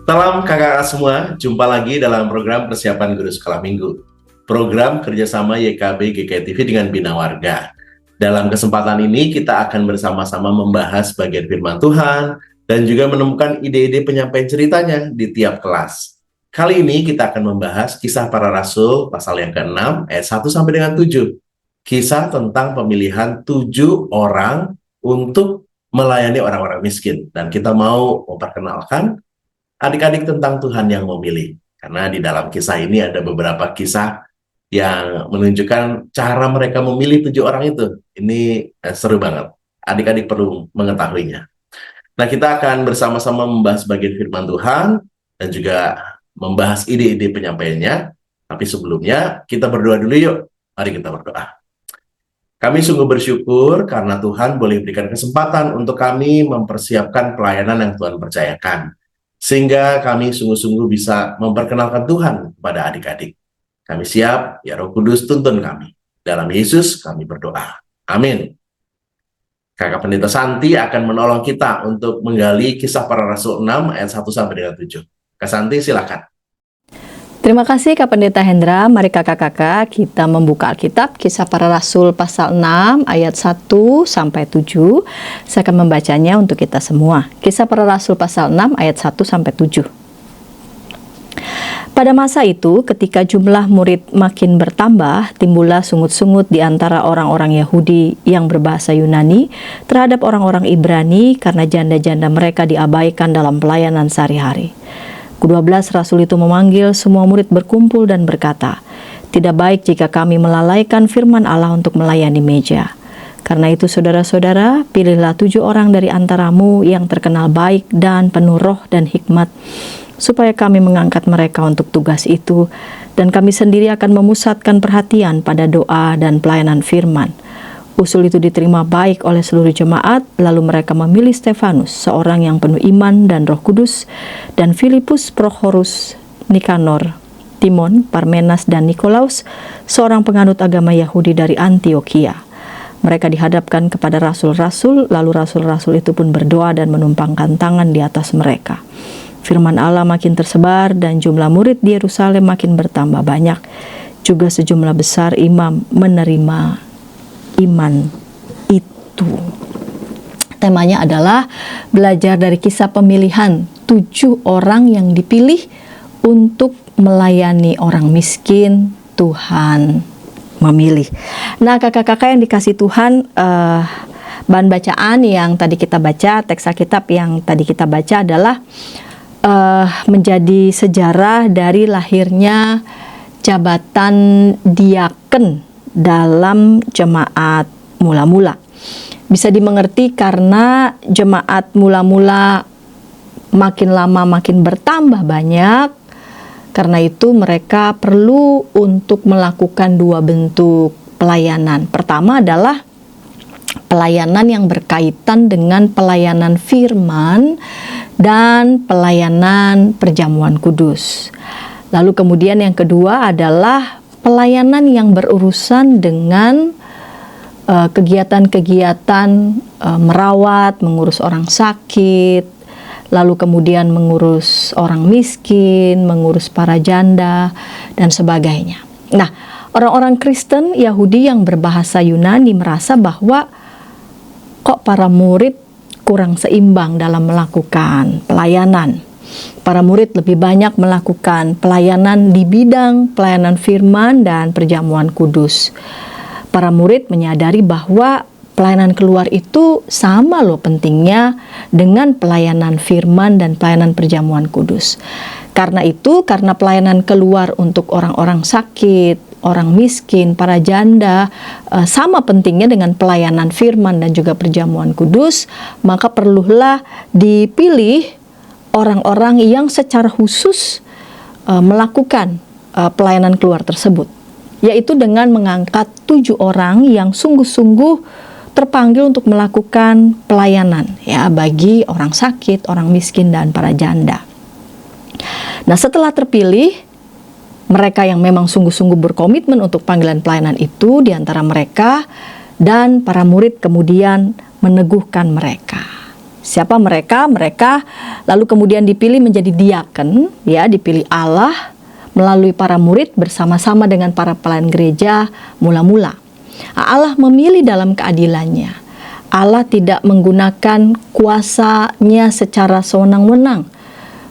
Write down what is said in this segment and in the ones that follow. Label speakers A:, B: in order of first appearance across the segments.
A: Salam kakak-kakak semua, jumpa lagi dalam program persiapan guru sekolah minggu. Program kerjasama YKB GKI-TV dengan Bina Warga. Dalam kesempatan ini kita akan bersama-sama membahas bagian firman Tuhan dan juga menemukan ide-ide penyampaian ceritanya di tiap kelas. Kali ini kita akan membahas kisah para rasul pasal yang ke-6 ayat 1 sampai dengan 7. Kisah tentang pemilihan 7 orang untuk melayani orang-orang miskin. Dan kita mau memperkenalkan adik-adik tentang Tuhan yang memilih. Karena di dalam kisah ini ada beberapa kisah yang menunjukkan cara mereka memilih 7 orang itu. Ini seru banget. Adik-adik perlu mengetahuinya. Nah, kita akan bersama-sama membahas bagian firman Tuhan dan juga membahas ide-ide penyampaiannya. Tapi sebelumnya, kita berdoa dulu yuk. Mari kita berdoa. Kami sungguh bersyukur karena Tuhan boleh berikan kesempatan untuk kami mempersiapkan pelayanan yang Tuhan percayakan. Sehingga kami sungguh-sungguh bisa memperkenalkan Tuhan kepada adik-adik. Kami siap, ya Roh Kudus tuntun kami. Dalam Yesus kami berdoa. Amin. Kakak Pendeta Santi akan menolong kita untuk menggali kisah para Rasul 6 ayat 1 sampai dengan 7. Kak Santi silakan.
B: Terima kasih Kak Pendeta Hendra. Mari kakak-kakak kita membuka Alkitab Kisah Para Rasul pasal 6 ayat 1 sampai 7. Saya akan membacanya untuk kita semua. Kisah Para Rasul pasal 6 ayat 1 sampai 7. Pada masa itu, ketika jumlah murid makin bertambah, timbullah sungut-sungut di antara orang-orang Yahudi yang berbahasa Yunani terhadap orang-orang Ibrani karena janda-janda mereka diabaikan dalam pelayanan sehari-hari. Ke-12 rasul itu memanggil semua murid berkumpul dan berkata, "Tidak baik jika kami melalaikan firman Allah untuk melayani meja. Karena itu saudara-saudara, pilihlah 7 orang dari antaramu yang terkenal baik dan penuh roh dan hikmat, supaya kami mengangkat mereka untuk tugas itu, dan kami sendiri akan memusatkan perhatian pada doa dan pelayanan firman." Usul itu diterima baik oleh seluruh jemaat, lalu mereka memilih Stefanus, seorang yang penuh iman dan Roh Kudus, dan Filipus, Prokhorus, Nikanor, Timon, Parmenas, dan Nikolaus, seorang penganut agama Yahudi dari Antioquia. Mereka dihadapkan kepada rasul-rasul, lalu rasul-rasul itu pun berdoa dan menumpangkan tangan di atas mereka. Firman Allah makin tersebar dan jumlah murid di Yerusalem makin bertambah banyak. Juga sejumlah besar imam menerima iman itu. Temanya adalah belajar dari kisah pemilihan 7 orang yang dipilih untuk melayani orang miskin. Tuhan memilih. Nah, kakak-kakak yang dikasih Tuhan, bahan bacaan yang tadi kita baca, teks Alkitab yang tadi kita baca adalah menjadi sejarah dari lahirnya jabatan diaken dalam jemaat mula-mula. Bisa dimengerti karena jemaat mula-mula makin lama makin bertambah banyak. Karena itu mereka perlu untuk melakukan 2 bentuk pelayanan. Pertama adalah pelayanan yang berkaitan dengan pelayanan firman dan pelayanan perjamuan kudus. Lalu kemudian yang kedua adalah pelayanan yang berurusan dengan kegiatan-kegiatan merawat, mengurus orang sakit, lalu kemudian mengurus orang miskin, mengurus para janda, dan sebagainya. Nah, orang-orang Kristen Yahudi yang berbahasa Yunani merasa bahwa kok para murid kurang seimbang dalam melakukan pelayanan. Para murid lebih banyak melakukan pelayanan di bidang pelayanan firman dan perjamuan kudus. Para murid menyadari bahwa pelayanan keluar itu sama loh pentingnya dengan pelayanan firman dan pelayanan perjamuan kudus. Karena itu, karena pelayanan keluar untuk orang-orang sakit, orang miskin, para janda, sama pentingnya dengan pelayanan firman dan juga perjamuan kudus, maka perlulah dipilih orang-orang yang secara khusus melakukan pelayanan keluar tersebut, yaitu dengan mengangkat 7 orang yang sungguh-sungguh terpanggil untuk melakukan pelayanan ya bagi orang sakit, orang miskin, dan para janda. Nah, setelah terpilih, mereka yang memang sungguh-sungguh berkomitmen untuk panggilan pelayanan itu di antara mereka, dan para murid kemudian meneguhkan mereka. Siapa mereka? Mereka lalu kemudian dipilih menjadi diaken, ya, dipilih Allah melalui para murid bersama-sama dengan para pelayan gereja mula-mula. Allah memilih dalam keadilannya. Allah tidak menggunakan kuasanya secara sewenang-wenang.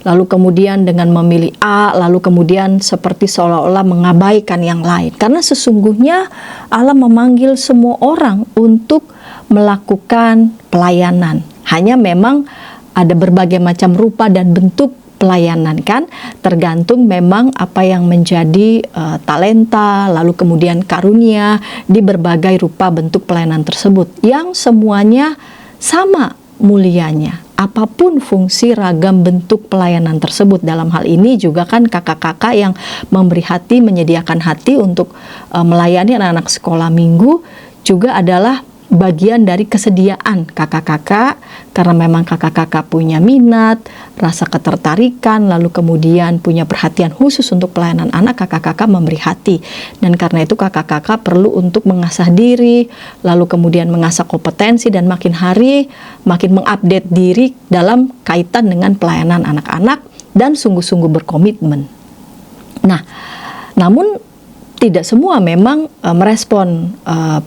B: Lalu kemudian dengan memilih A, lalu kemudian seperti seolah-olah mengabaikan yang lain. Karena sesungguhnya Allah memanggil semua orang untuk melakukan pelayanan. Hanya memang ada berbagai macam rupa dan bentuk pelayanan kan, tergantung memang apa yang menjadi talenta, lalu kemudian karunia di berbagai rupa bentuk pelayanan tersebut, yang semuanya sama mulianya. Apapun fungsi ragam bentuk pelayanan tersebut, dalam hal ini juga kan kakak-kakak yang memberi hati, menyediakan hati untuk melayani anak-anak sekolah minggu juga adalah bagian dari kesediaan kakak-kakak, karena memang kakak-kakak punya minat, rasa ketertarikan, lalu kemudian punya perhatian khusus untuk pelayanan anak, kakak-kakak memberi hati. Dan karena itu kakak-kakak perlu untuk mengasah diri, lalu kemudian mengasah kompetensi, dan makin hari makin mengupdate diri dalam kaitan dengan pelayanan anak-anak dan sungguh-sungguh berkomitmen. Nah, namun tidak semua memang merespon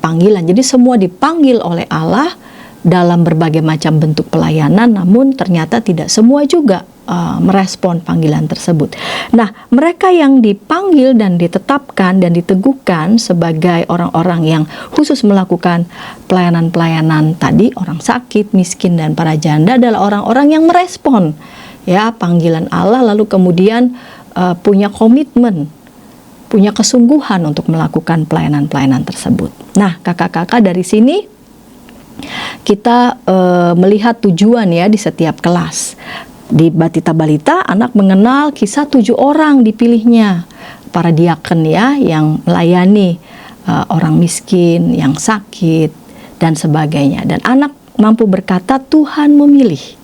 B: panggilan. Jadi semua dipanggil oleh Allah dalam berbagai macam bentuk pelayanan, namun ternyata tidak semua juga merespon panggilan tersebut. Nah, mereka yang dipanggil dan ditetapkan dan diteguhkan sebagai orang-orang yang khusus melakukan pelayanan-pelayanan tadi, orang sakit, miskin, dan para janda, adalah orang-orang yang merespon ya panggilan Allah, lalu kemudian punya komitmen, punya kesungguhan untuk melakukan pelayanan-pelayanan tersebut. Nah, kakak-kakak, dari sini kita melihat tujuan ya di setiap kelas. Di Batita Balita, anak mengenal kisah 7 orang dipilihnya, para diaken ya, yang melayani orang miskin, yang sakit, dan sebagainya. Dan anak mampu berkata, Tuhan memilih.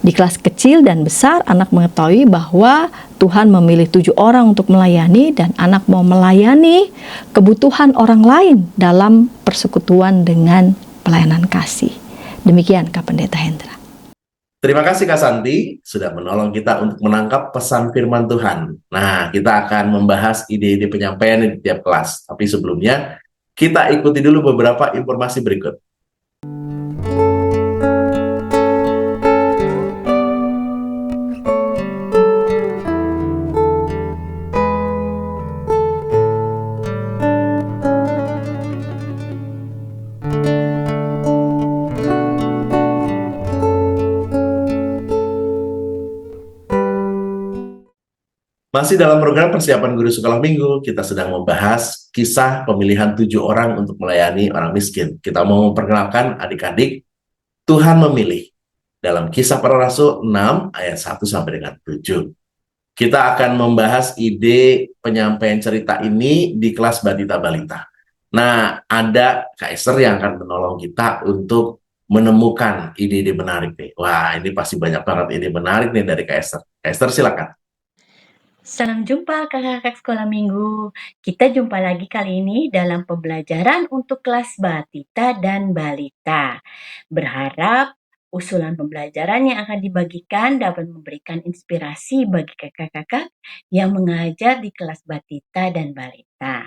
B: Di kelas kecil dan besar, anak mengetahui bahwa Tuhan memilih 7 orang untuk melayani, dan anak mau melayani kebutuhan orang lain dalam persekutuan dengan pelayanan kasih. Demikian Kak Pendeta Hendra.
A: Terima kasih Kak Santi sudah menolong kita untuk menangkap pesan firman Tuhan. Nah, kita akan membahas ide-ide penyampaian di tiap kelas. Tapi sebelumnya, kita ikuti dulu beberapa informasi berikut. Masih dalam program persiapan guru sekolah minggu, kita sedang membahas kisah pemilihan 7 orang untuk melayani orang miskin. Kita mau memperkenalkan adik-adik, Tuhan memilih dalam Kisah Para Rasul 6 ayat 1 sampai dengan 7. Kita akan membahas ide penyampaian cerita ini di kelas Batita Balita. Nah, ada Kak Esther yang akan menolong kita untuk menemukan ide-ide menarik nih. Wah, ini pasti banyak banget ide menarik nih dari Kak Esther. Kak Esther, silakan.
C: Salam jumpa kakak-kakak sekolah minggu. Kita jumpa lagi kali ini dalam pembelajaran untuk kelas Batita dan Balita. Berharap usulan pembelajaran yang akan dibagikan dapat memberikan inspirasi bagi kakak-kakak yang mengajar di kelas Batita dan Balita.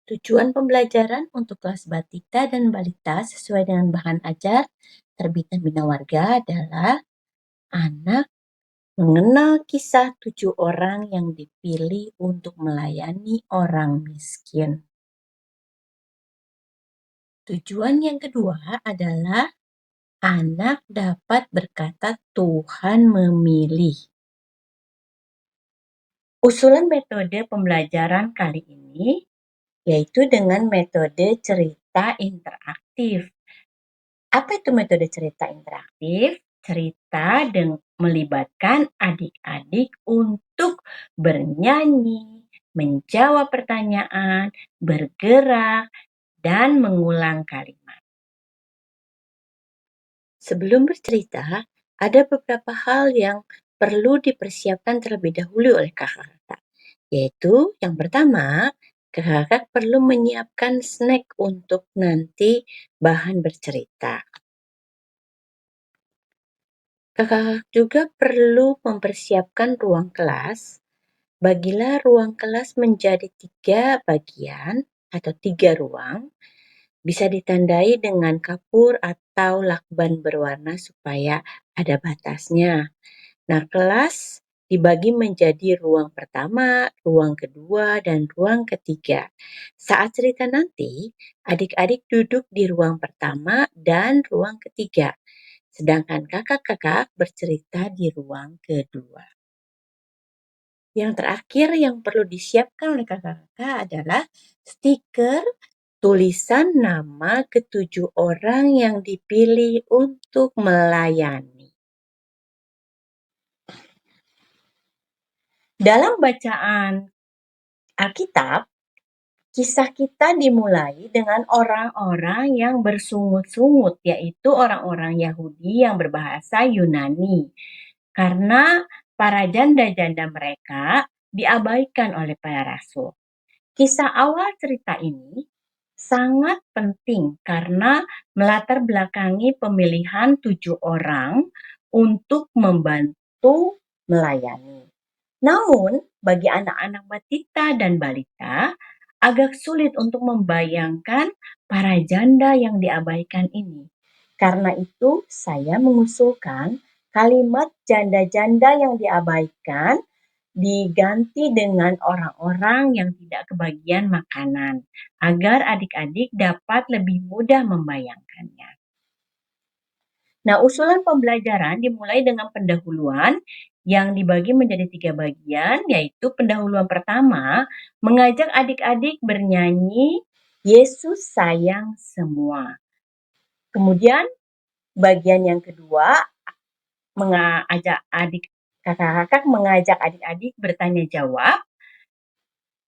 C: Tujuan pembelajaran untuk kelas Batita dan Balita sesuai dengan bahan ajar terbitan Bina Warga adalah anak mengenal kisah 7 orang yang dipilih untuk melayani orang miskin. Tujuan yang kedua adalah anak dapat berkata Tuhan memilih. Usulan metode pembelajaran kali ini yaitu dengan metode cerita interaktif. Apa itu metode cerita interaktif? Cerita melibatkan adik-adik untuk bernyanyi, menjawab pertanyaan, bergerak, dan mengulang kalimat. Sebelum bercerita, ada beberapa hal yang perlu dipersiapkan terlebih dahulu oleh kakak-kakak. Yaitu yang pertama, kakak-kakak perlu menyiapkan snack untuk nanti bahan bercerita. Kakak juga perlu mempersiapkan ruang kelas. Bagilah ruang kelas menjadi 3 bagian atau 3 ruang, bisa ditandai dengan kapur atau lakban berwarna supaya ada batasnya. Nah, kelas dibagi menjadi ruang pertama, ruang kedua, dan ruang ketiga. Saat cerita nanti, adik-adik duduk di ruang pertama dan ruang ketiga, sedangkan kakak-kakak bercerita di ruang kedua. Yang terakhir yang perlu disiapkan oleh kakak-kakak adalah stiker tulisan nama ketujuh orang yang dipilih untuk melayani. Dalam bacaan Alkitab, kisah kita dimulai dengan orang-orang yang bersungut-sungut, yaitu orang-orang Yahudi yang berbahasa Yunani. Karena para janda-janda mereka diabaikan oleh para rasul. Kisah awal cerita ini sangat penting karena melatar belakangi pemilihan 7 orang untuk membantu melayani. Namun, bagi anak-anak batita dan balita, agak sulit untuk membayangkan para janda yang diabaikan ini. Karena itu, saya mengusulkan kalimat janda-janda yang diabaikan diganti dengan orang-orang yang tidak kebagian makanan, agar adik-adik dapat lebih mudah membayangkannya. Nah, usulan pembelajaran dimulai dengan pendahuluan yang dibagi menjadi 3 bagian, yaitu pendahuluan pertama mengajak adik-adik bernyanyi Yesus sayang semua. Kemudian bagian yang kedua kakak-kakak mengajak adik-adik bertanya jawab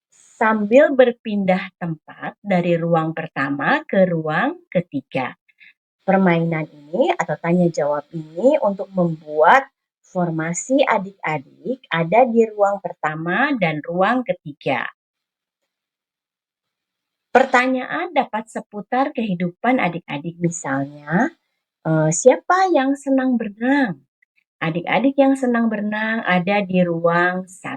C: sambil berpindah tempat dari ruang pertama ke ruang ketiga. Permainan ini atau tanya jawab ini untuk membuat formasi adik-adik ada di ruang pertama dan ruang ketiga. Pertanyaan dapat seputar kehidupan adik-adik, misalnya, siapa yang senang berenang? Adik-adik yang senang berenang ada di ruang 1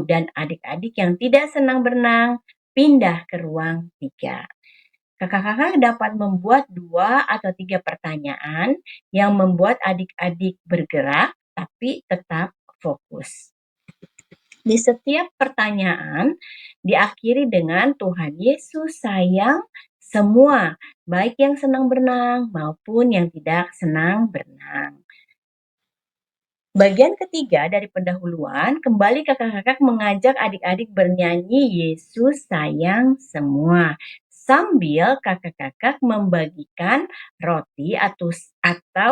C: dan adik-adik yang tidak senang berenang pindah ke ruang 3. Kakak-kakak dapat membuat 2 atau 3 pertanyaan yang membuat adik-adik bergerak tapi tetap fokus. Di setiap pertanyaan diakhiri dengan Tuhan Yesus sayang semua, baik yang senang berenang maupun yang tidak senang berenang. Bagian ketiga dari pendahuluan, kembali kakak-kakak mengajak adik-adik bernyanyi Yesus sayang semua. Sambil kakak-kakak membagikan roti atau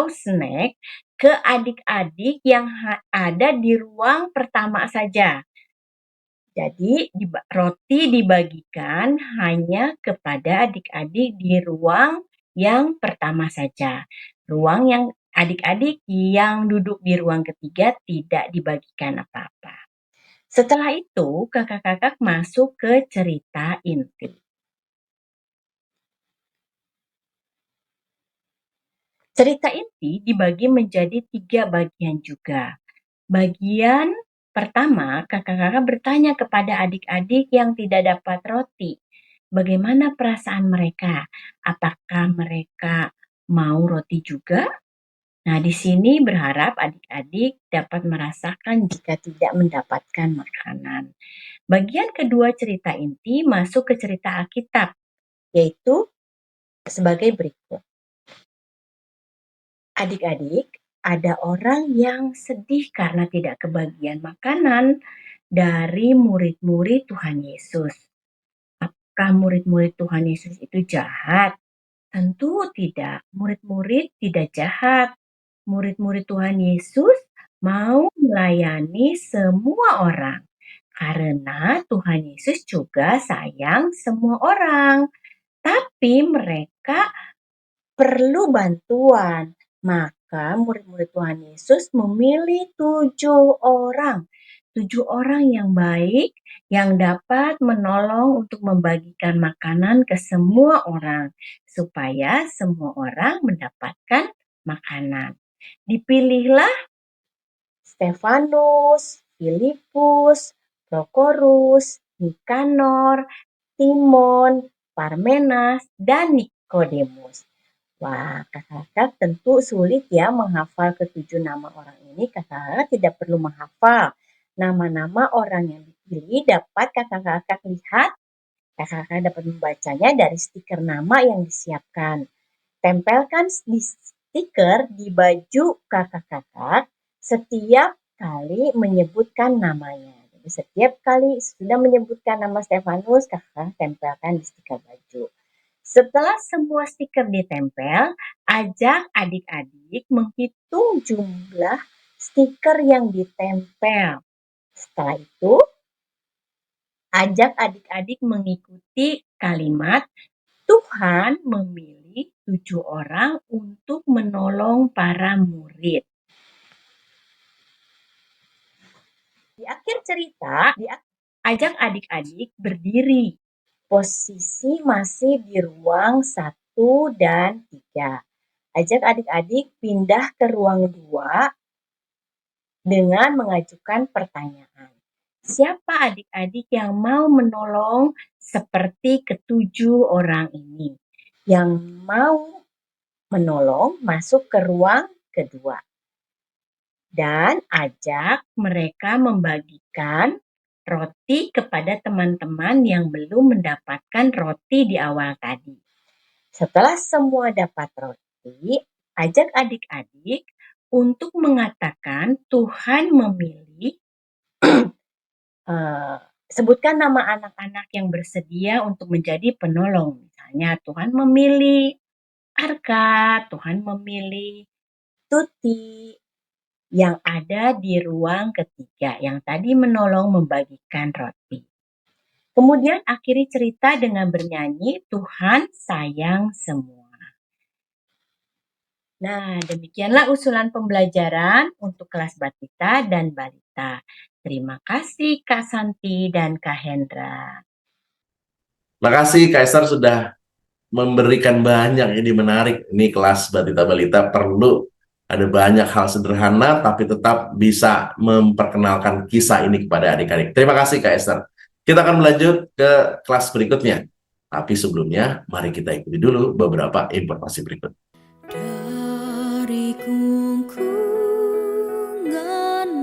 C: snack ke adik-adik yang ada di ruang pertama saja. Jadi roti dibagikan hanya kepada adik-adik di ruang yang pertama saja. Ruang yang adik-adik yang duduk di ruang ketiga tidak dibagikan apa-apa. Setelah itu, kakak-kakak masuk ke cerita inti. Cerita inti dibagi menjadi 3 bagian juga. Bagian pertama, kakak-kakak bertanya kepada adik-adik yang tidak dapat roti, bagaimana perasaan mereka? Apakah mereka mau roti juga? Nah, di sini berharap adik-adik dapat merasakan jika tidak mendapatkan makanan. Bagian kedua cerita inti masuk ke cerita Alkitab, yaitu sebagai berikut. Adik-adik, ada orang yang sedih karena tidak kebagian makanan dari murid-murid Tuhan Yesus. Apakah murid-murid Tuhan Yesus itu jahat? Tentu tidak. Murid-murid tidak jahat. Murid-murid Tuhan Yesus mau melayani semua orang. Karena Tuhan Yesus juga sayang semua orang. Tapi mereka perlu bantuan. Maka murid-murid Tuhan Yesus memilih 7 orang. 7 orang yang baik yang dapat menolong untuk membagikan makanan ke semua orang supaya semua orang mendapatkan makanan. Dipilihlah Stefanus, Filipus, Prokorus, Nikanor, Timon, Parmenas, dan Nikodemus. Wah, kakak-kakak tentu sulit ya menghafal ketujuh nama orang ini. Kakak-kakak tidak perlu menghafal. Nama-nama orang yang dipilih dapat kakak-kakak lihat. Kakak-kakak dapat membacanya dari stiker nama yang disiapkan. Tempelkan di stiker di baju kakak-kakak setiap kali menyebutkan namanya. Jadi setiap kali sudah menyebutkan nama Stefanus, kakak tempelkan di stiker baju. Setelah semua stiker ditempel, ajak adik-adik menghitung jumlah stiker yang ditempel. Setelah itu, ajak adik-adik mengikuti kalimat Tuhan memilih 7 orang untuk menolong para murid. Di akhir cerita, ajak adik-adik berdiri. Posisi masih di ruang 1 dan 3. Ajak adik-adik pindah ke ruang 2 dengan mengajukan pertanyaan. Siapa adik-adik yang mau menolong seperti ketujuh orang ini? Yang mau menolong masuk ke ruang kedua. Dan ajak mereka membagikan roti kepada teman-teman yang belum mendapatkan roti di awal tadi. Setelah semua dapat roti, ajak adik-adik untuk mengatakan Tuhan memilih sebutkan nama anak-anak yang bersedia untuk menjadi penolong. Misalnya Tuhan memilih Arka, Tuhan memilih Tuti yang ada di ruang ketiga yang tadi menolong membagikan roti. Kemudian akhiri cerita dengan bernyanyi Tuhan sayang semua. Nah, demikianlah usulan pembelajaran untuk kelas Batita dan Balita. Terima kasih Kak Santi dan Kak Hendra.
A: Makasih Kak Esther sudah memberikan banyak, ini menarik. Ini kelas Batita Balita perlu ada banyak hal sederhana tapi tetap bisa memperkenalkan kisah ini kepada adik-adik. Terima kasih Kak Esther. Kita akan lanjut ke kelas berikutnya. Tapi sebelumnya, mari kita ikuti dulu beberapa informasi berikut.
D: Dari gungkungan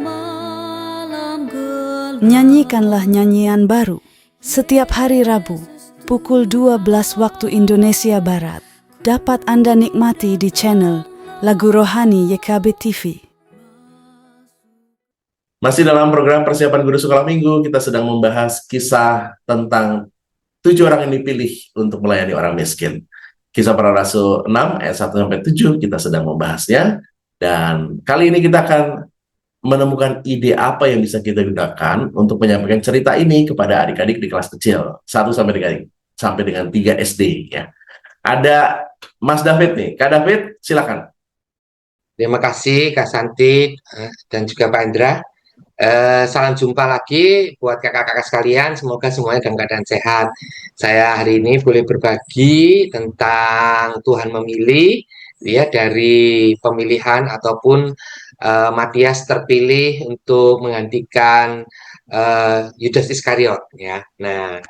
D: malam gelap. Nyanyikanlah nyanyian baru setiap hari Rabu pukul 12 waktu Indonesia Barat. Dapat Anda nikmati di channel Lagu Rohani YKB TV.
A: Masih dalam program persiapan guru sekolah minggu, kita sedang membahas kisah tentang 7 orang yang dipilih untuk melayani orang miskin. Kisah Para Rasul 6 ayat 1-7 kita sedang membahasnya. Dan kali ini kita akan menemukan ide apa yang bisa kita gunakan untuk menyampaikan cerita ini kepada adik-adik di kelas kecil 1 sampai dengan 3 SD ya. Ada Mas David nih. Kak David, silakan.
E: Terima kasih Kak Santi dan juga Pak Indra. Salam jumpa lagi buat kakak-kakak sekalian. Semoga semuanya dalam keadaan sehat. Saya hari ini boleh berbagi tentang Tuhan memilih, ya, dari pemilihan ataupun Matias terpilih untuk menggantikan Yudas Iskariot. Ya, nah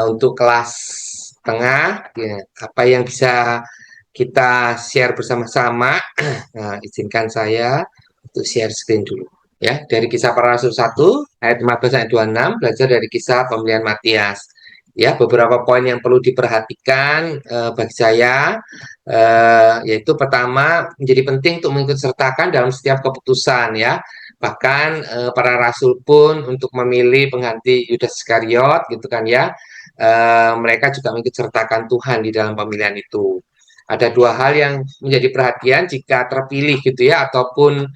E: untuk kelas tengah, ya, apa yang bisa kita share bersama-sama. Nah, izinkan saya untuk share screen dulu. Ya, dari Kisah Para Rasul 1 ayat 15 ayat 26 belajar dari kisah pemilihan Matias. Ya, beberapa poin yang perlu diperhatikan bagi saya yaitu pertama menjadi penting untuk mengikut sertakan dalam setiap keputusan ya. Bahkan para rasul pun untuk memilih pengganti Yudas Iskariot gitu kan ya. Mereka juga mengikut sertakan Tuhan di dalam pemilihan itu. Ada 2 hal yang menjadi perhatian jika terpilih gitu ya, ataupun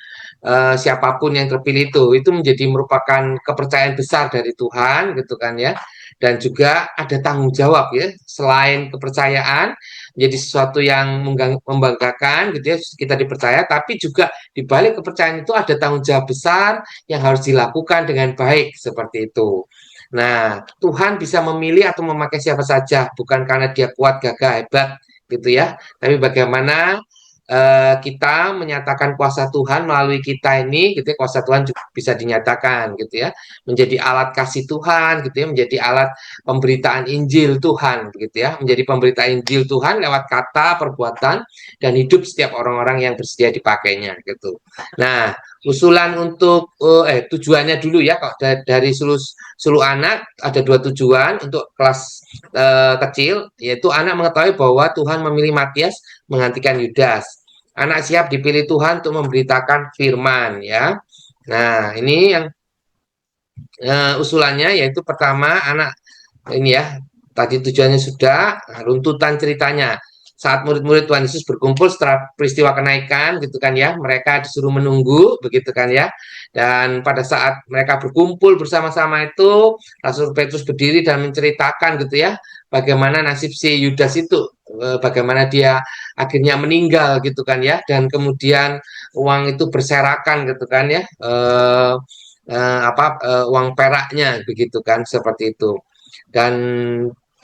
E: siapapun yang terpilih itu menjadi merupakan kepercayaan besar dari Tuhan gitu kan ya, dan juga ada tanggung jawab ya, selain kepercayaan menjadi sesuatu yang membanggakan gitu ya, kita dipercaya, tapi juga di balik kepercayaan itu ada tanggung jawab besar yang harus dilakukan dengan baik seperti itu. Nah, Tuhan bisa memilih atau memakai siapa saja, bukan karena dia kuat, gagah, hebat gitu ya, tapi bagaimana kita menyatakan kuasa Tuhan melalui kita ini, gitu ya, kuasa Tuhan juga bisa dinyatakan, gitu ya, menjadi alat kasih Tuhan, gitu ya, menjadi alat pemberitaan Injil Tuhan, gitu ya, menjadi pemberita Injil Tuhan lewat kata, perbuatan, dan hidup setiap orang-orang yang bersedia dipakainya, gitu. Nah, usulan untuk tujuannya dulu ya, kalau dari suluh anak ada 2 tujuan untuk kelas kecil, yaitu anak mengetahui bahwa Tuhan memilih Matias menggantikan Yudas. Anak siap dipilih Tuhan untuk memberitakan firman ya. Nah, ini yang usulannya yaitu pertama anak ini ya, tadi tujuannya sudah, runtutan ceritanya. Saat murid-murid Tuhan Yesus berkumpul setelah peristiwa kenaikan gitu kan ya, mereka disuruh menunggu begitu kan ya. Dan pada saat mereka berkumpul bersama-sama itu, Rasul Petrus berdiri dan menceritakan gitu ya, bagaimana nasib si Yudas itu, bagaimana dia akhirnya meninggal gitu kan ya, dan kemudian uang itu berserakan gitu kan ya, uang peraknya begitu kan, seperti itu. Dan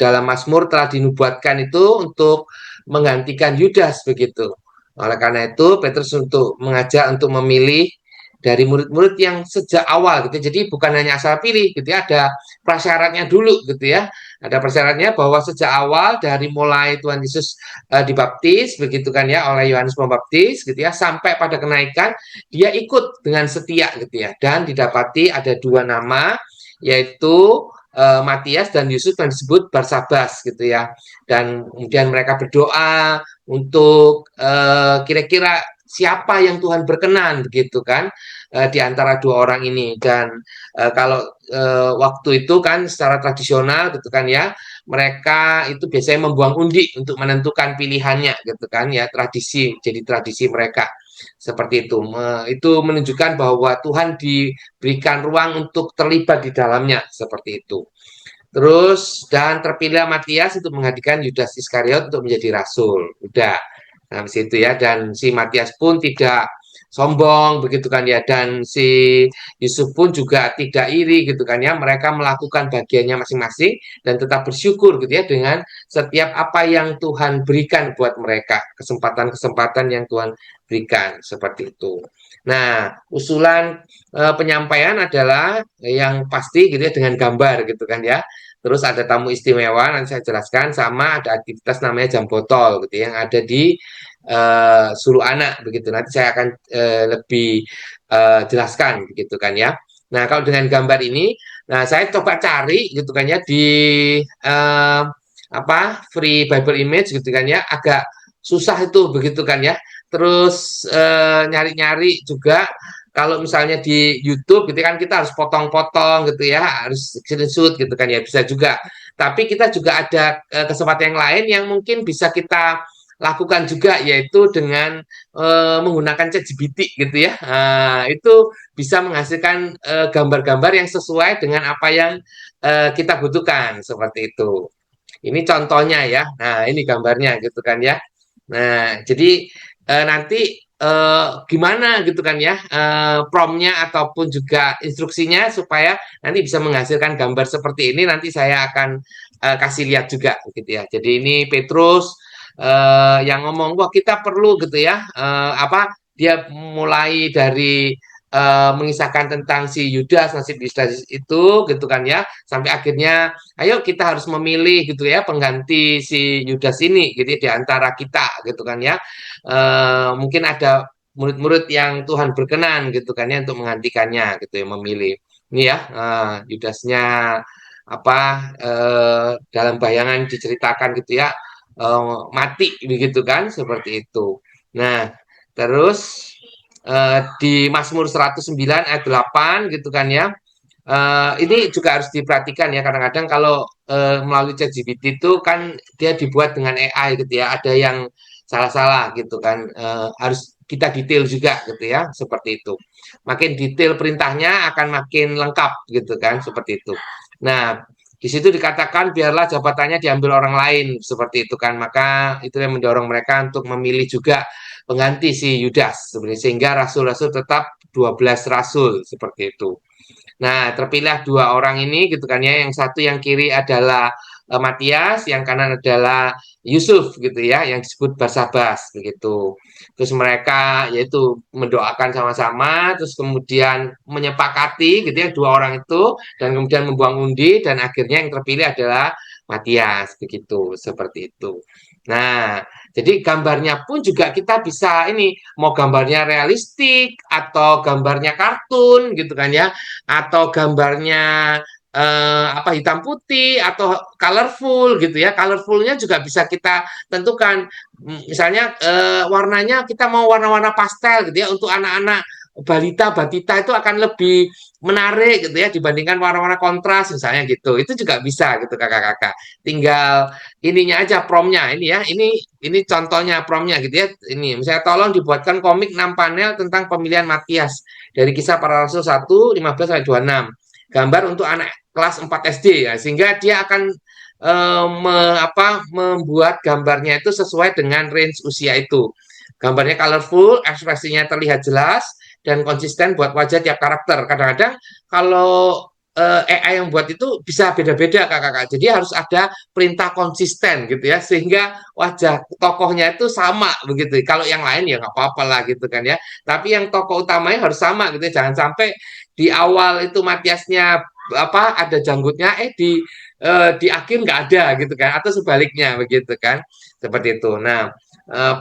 E: dalam Mazmur telah dinubuatkan itu untuk menggantikan Yudas begitu. Oleh karena itu Petrus untuk mengajak untuk memilih dari murid-murid yang sejak awal gitu. Jadi bukan hanya asal pilih gitu ya, ada prasyaratnya dulu gitu ya. Ada prasyaratnya bahwa sejak awal dari mulai Tuhan Yesus dibaptis begitu kan ya oleh Yohanes Pembaptis gitu ya sampai pada kenaikan dia ikut dengan setia gitu ya. Dan didapati ada 2 nama yaitu Matias dan Yusuf yang disebut Barsabas gitu ya. Dan kemudian mereka berdoa untuk kira-kira siapa yang Tuhan berkenan begitu kan di antara 2 orang ini. Dan kalau waktu itu kan secara tradisional gitu kan ya, mereka itu biasanya membuang undi untuk menentukan pilihannya gitu kan ya, tradisi, jadi tradisi mereka seperti itu. Itu menunjukkan bahwa Tuhan diberikan ruang untuk terlibat di dalamnya seperti itu. Terus dan terpilih Matias untuk menggantikan Yudas Iskariot untuk menjadi rasul. Udah. Nah, di situ ya, dan si Matias pun tidak sombong begitu kan ya, dan si Yusuf pun juga tidak iri gitu kan ya. Mereka melakukan bagiannya masing-masing dan tetap bersyukur gitu ya dengan setiap apa yang Tuhan berikan buat mereka, kesempatan-kesempatan yang Tuhan berikan seperti itu. Nah, usulan penyampaian adalah yang pasti gitu ya dengan gambar gitu kan ya. Terus ada tamu istimewa, nanti saya jelaskan, sama ada aktivitas namanya jam botol gitu yang ada di suluh anak begitu. Nanti saya akan lebih jelaskan begitu kan ya. Nah, kalau dengan gambar ini, nah saya coba cari gitu kan ya di free Bible image gitu kan ya, agak susah itu begitu kan ya. Terus nyari-nyari juga kalau misalnya di YouTube gitu kan kita harus potong-potong gitu ya, harus screenshot gitu kan ya, bisa juga. Tapi kita juga ada kesempatan yang lain yang mungkin bisa kita lakukan juga, yaitu dengan menggunakan ChatGPT gitu ya. Nah, itu bisa menghasilkan gambar-gambar yang sesuai dengan apa yang kita butuhkan seperti itu. Ini contohnya ya. Nah, ini gambarnya gitu kan ya. Nah, jadi nanti gimana gitu kan ya promptnya ataupun juga instruksinya supaya nanti bisa menghasilkan gambar seperti ini, nanti saya akan kasih lihat juga gitu ya. Jadi ini Petrus yang ngomong, wah kita perlu gitu ya dia mulai dari mengisahkan tentang si Yudas, nasib Yudas itu gitu kan ya, sampai akhirnya ayo kita harus memilih gitu ya pengganti si Yudas ini gitu ya, di antara kita gitu kan ya. Mungkin ada murid-murid yang Tuhan berkenan gitu kan ya untuk menggantikannya gitu ya, memilih ini ya Yudasnya dalam bayangan diceritakan gitu ya mati begitu kan, seperti itu. Nah, terus di Mazmur 109 ayat 8 gitu kan ya. Ini juga harus diperhatikan ya, kadang-kadang kalau melalui ChatGPT itu kan dia dibuat dengan AI gitu ya, ada yang salah-salah gitu kan, harus kita detail juga gitu ya, seperti itu. Makin detail perintahnya akan makin lengkap gitu kan, seperti itu. Nah, di situ dikatakan biarlah jabatannya diambil orang lain seperti itu kan, maka itu yang mendorong mereka untuk memilih juga pengganti si Yudas sebenarnya, sehingga rasul-rasul tetap 12 rasul seperti itu. Nah, terpilih 2 orang ini gitu kan ya, yang satu yang kiri adalah Matias, yang kanan adalah Yusuf gitu ya, yang disebut Barsabas begitu. Terus mereka yaitu mendoakan sama-sama, terus kemudian menyepakati gitu ya dua orang itu, dan kemudian membuang undi, dan akhirnya yang terpilih adalah Matias begitu, seperti itu. Nah, jadi gambarnya pun juga kita bisa ini, mau gambarnya realistik atau gambarnya kartun gitu kan ya, atau gambarnya apa hitam putih atau colorful gitu ya. Colorfulnya juga bisa kita tentukan. Misalnya warnanya kita mau warna-warna pastel gitu ya, untuk anak-anak balita batita itu akan lebih menarik gitu ya dibandingkan warna-warna kontras misalnya gitu. Itu juga bisa gitu kakak-kakak. Tinggal ininya aja promnya ini ya. Ini contohnya promnya gitu ya. Ini misalnya tolong dibuatkan komik 6 panel tentang pemilihan Matias dari Kisah Para Rasul 1:15-26. Gambar untuk anak kelas 4 SD ya, sehingga dia akan membuat gambarnya itu sesuai dengan range usia itu. Gambarnya colorful, ekspresinya terlihat jelas dan konsisten buat wajah tiap karakter. Kadang-kadang kalau AI yang buat itu bisa beda-beda kakak-kakak. Jadi harus ada perintah konsisten gitu ya, sehingga wajah tokohnya itu sama begitu. Kalau yang lain ya nggak apa-apa lah gitu kan ya. Tapi yang tokoh utamanya harus sama gitu ya. Jangan sampai di awal itu Matiasnya ada janggutnya, di akhir nggak ada gitu kan, atau sebaliknya begitu kan, seperti itu. Nah,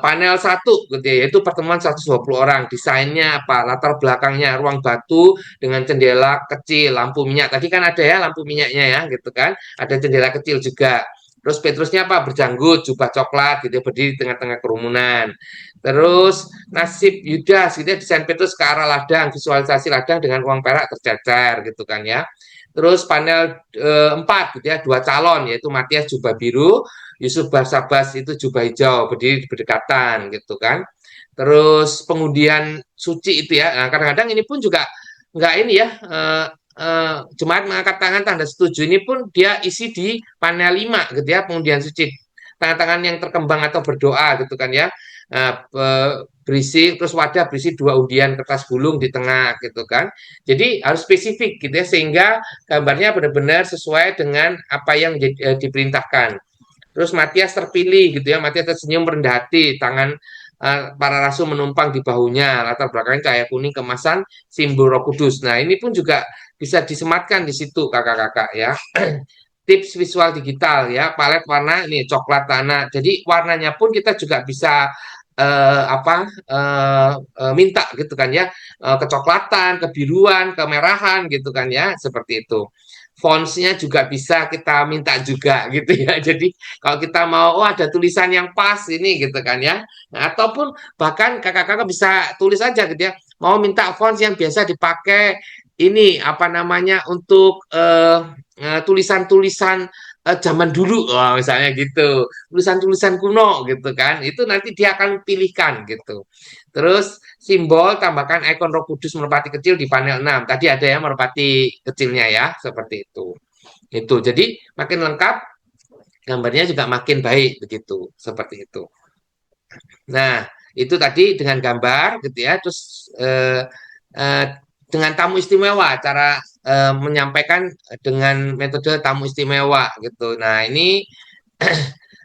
E: panel satu gitu ya, yaitu pertemuan 120 orang, desainnya apa, latar belakangnya ruang batu dengan jendela kecil, lampu minyak, tadi kan ada ya lampu minyaknya ya gitu kan, ada jendela kecil juga. Terus Petrusnya apa, berjanggut, jubah coklat gitu ya, berdiri di tengah-tengah kerumunan. Terus nasib Yudas gitu ya, desain Petrus ke arah ladang, visualisasi ladang dengan uang perak tercecer gitu kan ya. Terus panel 4 gitu ya, dua calon yaitu Matias jubah biru, Yusuf Barsabas itu jubah hijau, berdiri berdekatan gitu kan. Terus pengundian suci itu ya. Nah, kadang-kadang ini pun juga nggak ini ya, jemaat mengangkat tangan tanda setuju ini pun dia isi di panel 5 gitu ya, pengundian suci. Tangan-tangan yang terkembang atau berdoa gitu kan ya. Nah, berisi terus wadah berisi 2 undian kertas gulung di tengah gitu kan. Jadi harus spesifik gitu ya, sehingga gambarnya benar-benar sesuai dengan apa yang diperintahkan. Terus Matias terpilih gitu ya, Matias tersenyum merendah hati, tangan para rasul menumpang di bahunya, latar belakangnya cahaya kuning kemasan simbol Roh Kudus. Nah, ini pun juga bisa disematkan di situ kakak-kakak ya. Tips visual digital ya, palet warna ini coklat tanah. Jadi warnanya pun kita juga bisa minta gitu kan ya, kecoklatan, kebiruan, kemerahan gitu kan ya, seperti itu. Fontsnya juga bisa kita minta juga gitu ya. Jadi kalau kita mau, oh ada tulisan yang pas ini gitu kan ya. Nah, ataupun bahkan kakak-kakak bisa tulis aja gitu ya. Mau minta fonts yang biasa dipakai ini apa namanya untuk tulisan-tulisan zaman dulu, misalnya gitu, tulisan-tulisan kuno gitu kan, itu nanti dia akan pilihkan gitu. Terus simbol tambahkan ikon Roh Kudus merpati kecil di panel 6. Tadi ada ya merpati kecilnya ya, seperti itu. Itu. Jadi makin lengkap, gambarnya juga makin baik begitu, seperti itu. Nah, itu tadi dengan gambar gitu ya, terus eh, dengan tamu istimewa, cara menyampaikan dengan metode tamu istimewa gitu. Nah, ini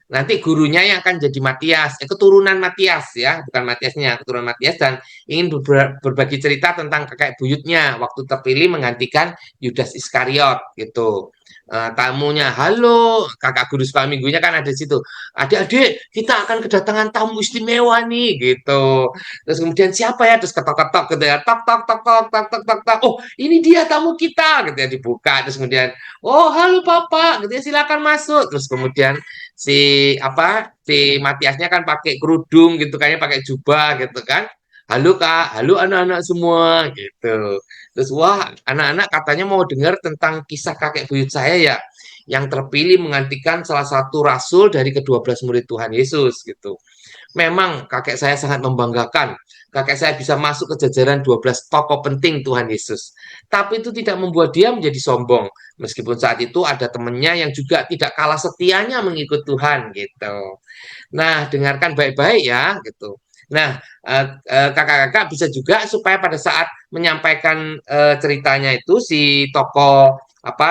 E: nanti gurunya yang akan jadi Matias, keturunan Matias ya, bukan Matiasnya, keturunan Matias, dan ingin berbagi cerita tentang kakek buyutnya waktu terpilih menggantikan Yudas Iskariot gitu. Tamunya, halo, kakak guru sekolah minggunya kan ada di situ. Adik-adik, kita akan kedatangan tamu istimewa nih gitu. Terus kemudian siapa ya? Terus ketok-ketok gitu ya, tok tok tok tok tok tok tok tok. Oh, ini dia tamu kita gitu ya, dibuka. Terus kemudian, oh halo Bapak, gitu ya, silakan masuk. Terus kemudian si Matiasnya kan pakai kerudung gitu kan ya, pakai jubah gitu kan. Halo Kak, halo anak-anak semua gitu. Terus wah, anak-anak katanya mau dengar tentang kisah kakek buyut saya ya, yang terpilih menggantikan salah satu rasul dari ke-12 murid Tuhan Yesus gitu. Memang kakek saya sangat membanggakan. Kakek saya bisa masuk ke jajaran 12 tokoh penting Tuhan Yesus. Tapi itu tidak membuat dia menjadi sombong. Meskipun saat itu ada temannya yang juga tidak kalah setianya mengikut Tuhan gitu. Nah, dengarkan baik-baik ya gitu. Nah, kakak-kakak bisa juga supaya pada saat menyampaikan ceritanya itu si tokoh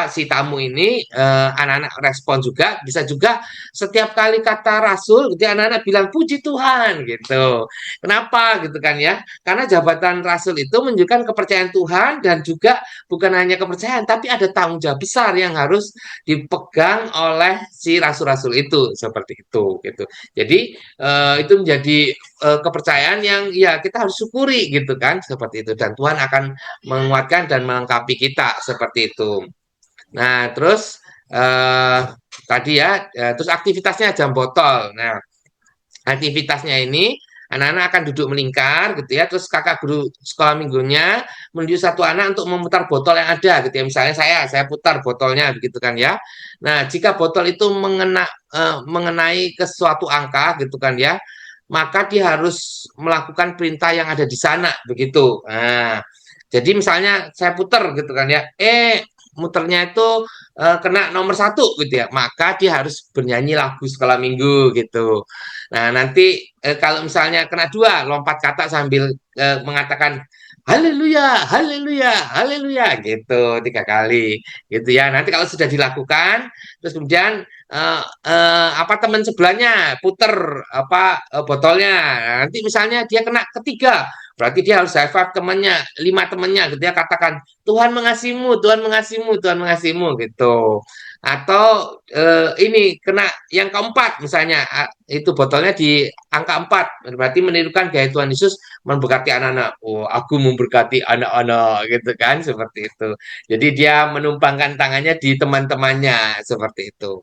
E: si tamu ini anak-anak respon juga, bisa juga setiap kali kata Rasul gitu anak-anak bilang puji Tuhan gitu. Kenapa gitu kan ya? Karena jabatan Rasul itu menunjukkan kepercayaan Tuhan dan juga bukan hanya kepercayaan tapi ada tanggung jawab besar yang harus dipegang oleh si rasul-rasul itu seperti itu gitu. Jadi itu menjadi kepercayaan yang ya kita harus syukuri gitu kan seperti itu dan Tuhan akan menguatkan dan melengkapi kita seperti itu. Nah, terus eh, tadi ya, terus aktivitasnya jam botol. Nah, aktivitasnya ini anak-anak akan duduk melingkar gitu ya, terus kakak guru sekolah minggunya menunjuk satu anak untuk memutar botol yang ada gitu ya. Misalnya saya putar botolnya begitu kan ya. Nah, jika botol itu mengenai ke suatu angka gitu kan ya, maka dia harus melakukan perintah yang ada di sana begitu. Nah, jadi misalnya saya putar gitu kan ya, muternya itu kena nomor satu gitu ya, maka dia harus bernyanyi lagu sekolah minggu gitu. Nah nanti kalau misalnya kena dua, lompat kata sambil mengatakan haleluya, haleluya, haleluya gitu 3 kali gitu ya. Nanti kalau sudah dilakukan, terus kemudian teman sebelahnya puter botolnya. Nah, nanti misalnya dia kena ketiga, berarti dia harus high five temannya, 5 temannya gitu ya, katakan Tuhan mengasihimu, Tuhan mengasihimu, Tuhan mengasihimu gitu. Atau ini kena yang keempat misalnya itu botolnya di angka 4 berarti menirukan gaya Tuhan Yesus memberkati anak-anak. Oh, aku memberkati anak-anak gitu kan seperti itu. Jadi dia menumpangkan tangannya di teman-temannya seperti itu.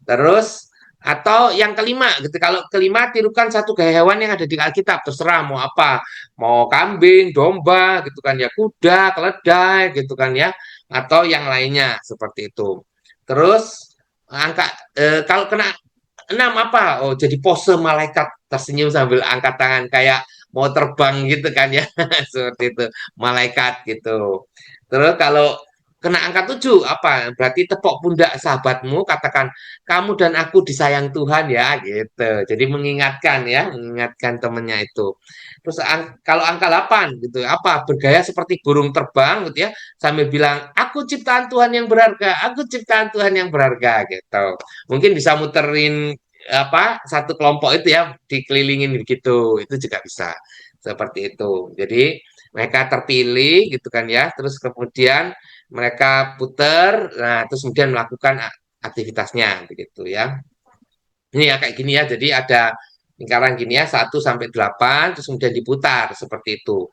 E: Terus atau yang kelima gitu. Kalau kelima tirukan satu gaya hewan yang ada di Alkitab, terserah mau apa. Mau kambing, domba gitu kan ya, kuda, keledai gitu kan ya, atau yang lainnya seperti itu. Terus angka kalau kena 6 apa? Oh, jadi pose malaikat tersenyum sambil angkat tangan kayak mau terbang gitu kan ya. Seperti itu, malaikat gitu. Terus kalau kena angka 7 apa? Berarti tepuk pundak sahabatmu, katakan kamu dan aku disayang Tuhan ya gitu. Jadi mengingatkan ya, mengingatkan temennya itu. Terus kalau angka 8 gitu, apa? Bergaya seperti burung terbang gitu ya, sambil bilang aku ciptaan Tuhan yang berharga, aku ciptaan Tuhan yang berharga gitu. Mungkin bisa muterin satu kelompok itu ya dikelilingin begitu, itu juga bisa seperti itu. Jadi mereka terpilih gitu kan ya, terus kemudian mereka putar, nah terus kemudian melakukan aktivitasnya begitu ya. Ini ya kayak gini ya, jadi ada lingkaran gini ya 1 sampai 8, terus kemudian diputar seperti itu.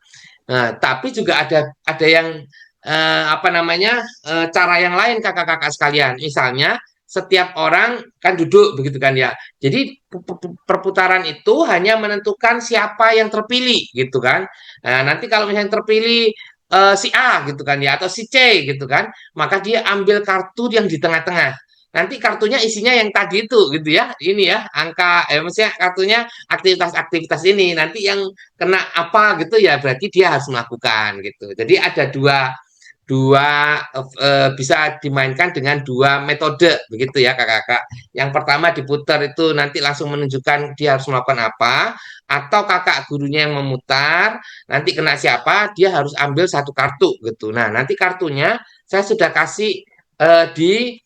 E: Nah, tapi juga ada yang cara yang lain kakak-kakak sekalian. Misalnya setiap orang kan duduk begitu kan ya. Jadi perputaran itu hanya menentukan siapa yang terpilih gitu kan. Nah, nanti kalau misalnya terpilih si A gitu kan ya atau si C gitu kan, maka dia ambil kartu yang di tengah-tengah. Nanti kartunya isinya yang tadi itu gitu ya. Ini ya angka maksudnya kartunya aktivitas-aktivitas ini. Nanti yang kena apa gitu ya berarti dia harus melakukan gitu. Jadi ada dua dua bisa dimainkan dengan dua metode begitu ya kakak-kakak. Yang pertama diputar itu nanti langsung menunjukkan dia harus melakukan apa, atau kakak gurunya yang memutar, nanti kena siapa dia harus ambil satu kartu gitu. Nah nanti kartunya saya sudah kasih di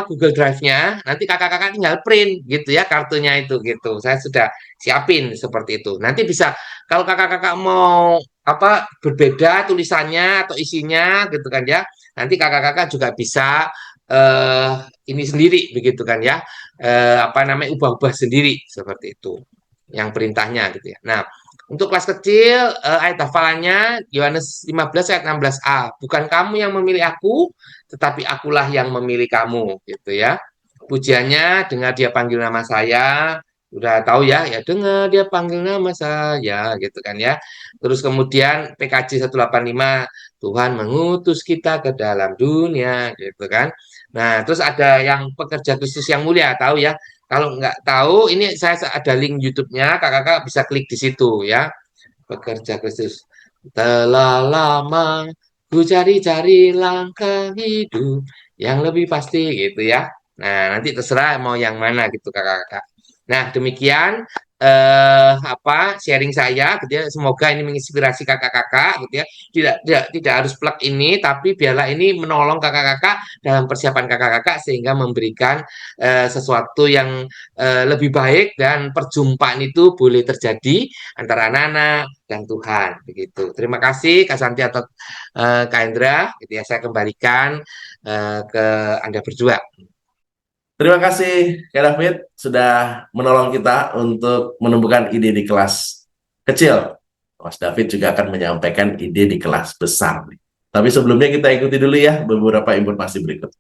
E: Google Drive-nya, nanti kakak-kakak tinggal print gitu ya kartunya itu gitu. Saya sudah siapin seperti itu. Nanti bisa kalau kakak-kakak mau berbeda tulisannya atau isinya gitu kan ya. Nanti kakak-kakak juga bisa eh ini sendiri begitu kan ya. Ubah-ubah sendiri seperti itu. Yang perintahnya gitu ya. Nah, untuk kelas kecil ayat hafalannya Yohanes 15 ayat 16a. Bukan kamu yang memilih aku, tetapi akulah yang memilih kamu gitu ya. Pujiannya dengar dia panggil nama saya, udah tahu ya, ya dengar dia panggil nama saya gitu kan ya. Terus kemudian PKJ 185 Tuhan mengutus kita ke dalam dunia gitu kan. Nah, terus ada yang pekerja Kristus yang mulia, tahu ya. Kalau nggak tahu, ini saya ada link YouTube-nya, kakak-kakak bisa klik di situ ya. Pekerja Kristus. Telah lama ku cari-cari langkah hidup yang lebih pasti gitu ya. Nah, nanti terserah mau yang mana gitu kakak-kakak. Nah, demikian sharing saya gitu ya. Semoga ini menginspirasi kakak-kakak gitu ya. Tidak harus plug ini, tapi biarlah ini menolong kakak-kakak dalam persiapan kakak-kakak sehingga memberikan sesuatu yang lebih baik dan perjumpaan itu boleh terjadi antara anak-anak dan Tuhan begitu. Terima kasih Kak Santi atau Kak Indra gitu ya. Saya kembalikan ke Anda berdua.
A: Terima kasih Kak David sudah menolong kita untuk menemukan ide di kelas kecil. Mas David juga akan menyampaikan ide di kelas besar. Tapi sebelumnya kita ikuti dulu ya beberapa informasi berikut.